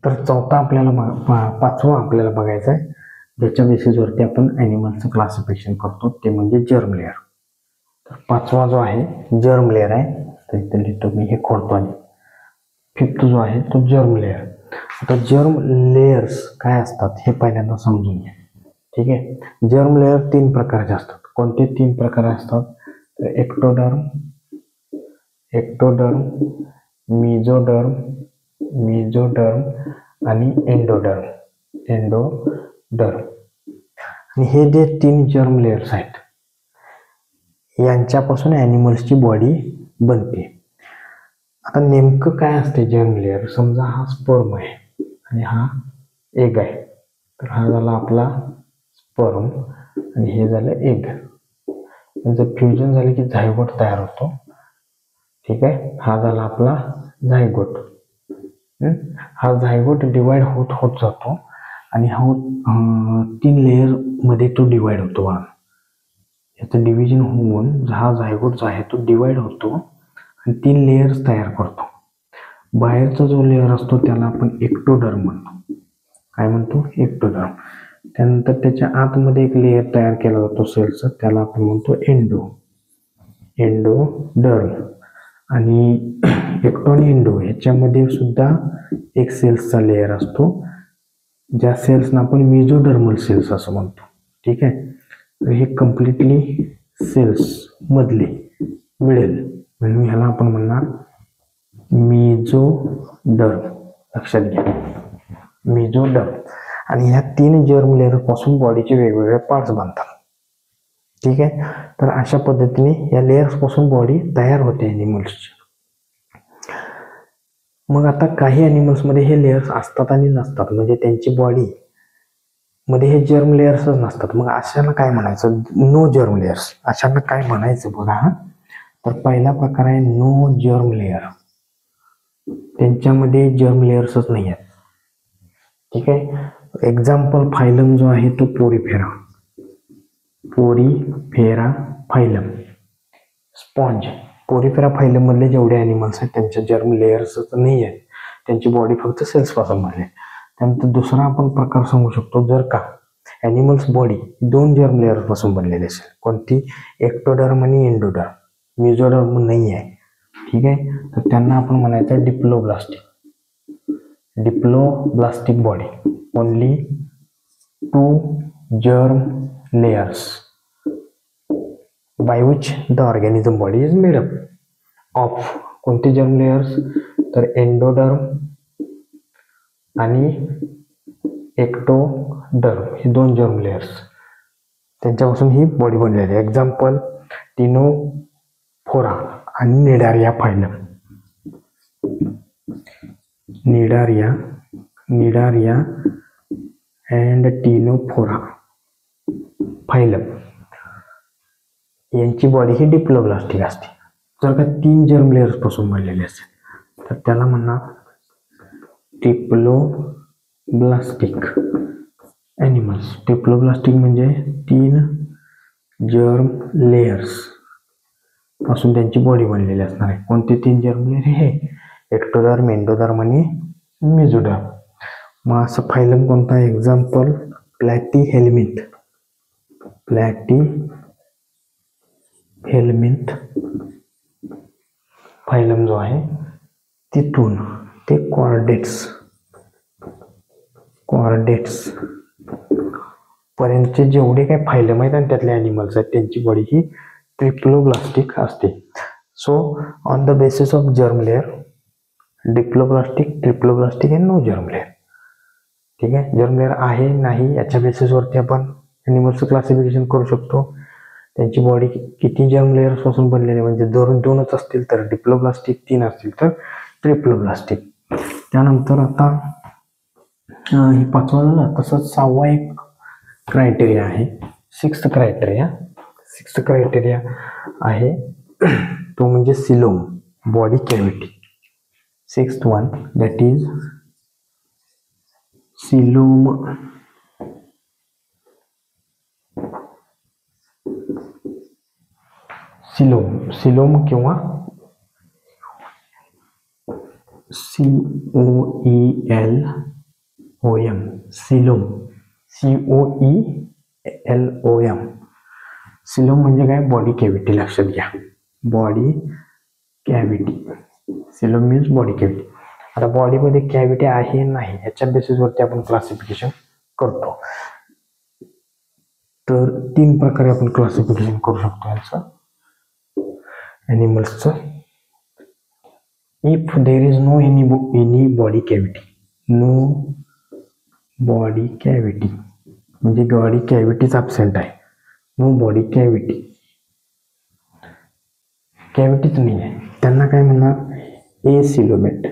तर चौथा आपल्याला पाचवा आपल्याला बघायचा आहे, ज्याच्या बेसिसवरती आपण ॲनिमल्सचं क्लासिफिकेशन करतो, ते म्हणजे जर्म लेअर. तर पाचवा जो आहे जर्म लेअर आहे, तर इथे लिहितो मी, हे खोडतो. आणि फिफ्थ जो आहे तो जर्म लेअर. आता जर्म लेयर्स काय असतात हे पहिल्यांदा समजून घ्या. ठीक आहे. जर्म लेअर 3 प्रकारचे असतात. कोणते 3 प्रकार असतात? तर एक्टोडर्म, मेसोडर्म आणि एंडोडर्म. आणि हे जे 3 जर्म लेयर्स आहेत, यांच्यापासून ॲनिमल्सची बॉडी बनते. आता नेमकं काय असते जर्म लेअर? समजा हा स्पर्म आहे आणि हा एग आहे. तर हा झाला आपला स्पर्म आणि हे झालं एग. त्यांचं फ्युजन झालं की झायगोट तयार होतो. ठीक आहे. हा झाला आपला झायगोट. हा झायगोट डिवाइड होत होत जातो आणि हा 3 लेयर मध्ये तो डिवाइड होतो. याचं डिव्हिजन होऊन हा झायगोट जो आहे तो डिवाइड होतो आणि 3 लेयर्स तयार करतो. बाहेरचा जो लेयर असतो त्याला आपण एक्टोडर्म म्हणतो. काय म्हणतो? एक्टोडर्म. त्यानंतर त्याच्या आतमध्ये एक लेयर तयार केला जातो सेलचा, त्याला आपण म्हणतो एंडोडर्म. आणि एक्टो आणि एंडो ह्याच्यामध्ये सुद्धा एक सेल्सचा लेयर असतो, ज्या सेल्सना आपण मेसोडर्मल सेल्स असं म्हणतो. ठीक आहे. तर हे कम्प्लिटली सेल्स मधले मिळेल म्हणून ह्याला आपण म्हणणार मेसोडर्म. लक्षात घ्या, मेसोडर्म. आणि ह्या 3 जर्म लेअर पासून बॉडीचे वेगवेगळे पार्ट्स बनतात. ठीक आहे. तर अशा पद्धतीने या लेयर्स पासून बॉडी तयार होते ॲनिमल्सची. मग आता काही ॲनिमल्समध्ये हे लेयर्स असतात आणि नसतात, म्हणजे त्यांची बॉडी मध्ये हे जर्म लेयर्सच नसतात. मग अशाला काय म्हणायचं? No germ layers. अशाला काय म्हणायचं बघा. तर पहिला प्रकार आहे नो जर्म लेयर. त्यांच्यामध्ये जर्म लेयर्सच नाही आहेत. ठीक आहे. एक्झाम्पल फायलम जो आहे तो Porifera phylum. Sponge. Porifera phylum मधले जेवढे ॲनिमल्स आहेत त्यांच्या जर्म लेयर्सच नाही आहेत, त्यांची बॉडी फक्त सेल्स पासून बनली. त्यानंतर दुसरा आपण प्रकार सांगू शकतो, जर का ॲनिमल्स बॉडी 2 जर्म लेअर पासून बनलेली असेल. कोणती? एक्टोडर्म आणि एंडोडर्म. मेसोडर्म नाही आहे. ठीक आहे. तर त्यांना आपण म्हणायचं diploblastic body. Only 2 germ layers by which the organism body is made up of. कोणते जर्म लेयर्स? तर एंडोडर्म आणि एक्टोडर्म हे 2 जर्म लेयर्स, त्यांच्यापासून ही बॉडी बनलेली आहे. एक्झाम्पल टिनोफोरा आणि Cnidaria phylum. Cnidaria and Ctenophora phylum यांची बॉडी ही डिप्लोब्लास्टिक असते. जर का 3 जर्म लेयर्स पासून बनलेले असेल तर त्याला म्हणणार डिप्लोब्लास्टिक ॲनिमल्स. डिप्लोब्लास्टिक म्हणजे 3 जर्म लेयर्स पासून त्यांची बॉडी बनलेली असणार आहे. कोणते 3 जर्म लेयर? हे एक्टोडर्म, एंडोडर्म आणि मेसोडर्म. मग असं फायलम कोणता? एक्झाम्पल प्लॅटीहेल्मिंथ फायलम जो आहे तिथून ते कॉर्डेट्स पर्यंतचे जेवढे काही फायलम आहेत आणि त्यातले ॲनिमल्स आहेत त्यांची बॉडी ही ट्रिप्लोब्लास्टिक असते. So on the basis of germ layer, diploblastic, triploblastic and no germ layer. ठीक आहे. जर्म लेअर आहे नाही याच्या बेसिसवरती आपण ॲनिमल्सचं क्लासिफिकेशन करू शकतो. त्यांची बॉडी किती जर्म लेयर्स पासून बनलेली, म्हणजे 2च असतील तर डिप्लोब्लास्टिक, 3 असतील तर ट्रिप्लोब्लास्टिक. त्यानंतर आता हे 5वा झाला. तसंच 6वा एक क्रायटेरिया आहे, 6th क्रायटेरिया आहे तो म्हणजे coelom, body cavity. 6th one that is coelom. Coelom किंवा COELOM, सिलोम. COELOM. सिलोम म्हणजे काय? Body cavity. लक्षात घ्या, body cavity. Coelom means body cavity. आता बॉडीमध्ये कॅव्हिटी आहे नाही याच्या बेसिसवरती आपण क्लासिफिकेशन करतो. तर 3 प्रकारे आपण क्लासिफिकेशन करू शकतो याचं ॲनिमल्सचं. If there is no any body cavity, no body cavity म्हणजे बॉडी कॅव्हिटीच ॲबसेंट आहे. नो बॉडी कॅव्हिटी, कॅव्हिटीच नाही आहे, त्यांना काय म्हणणार? एसिलोमेट.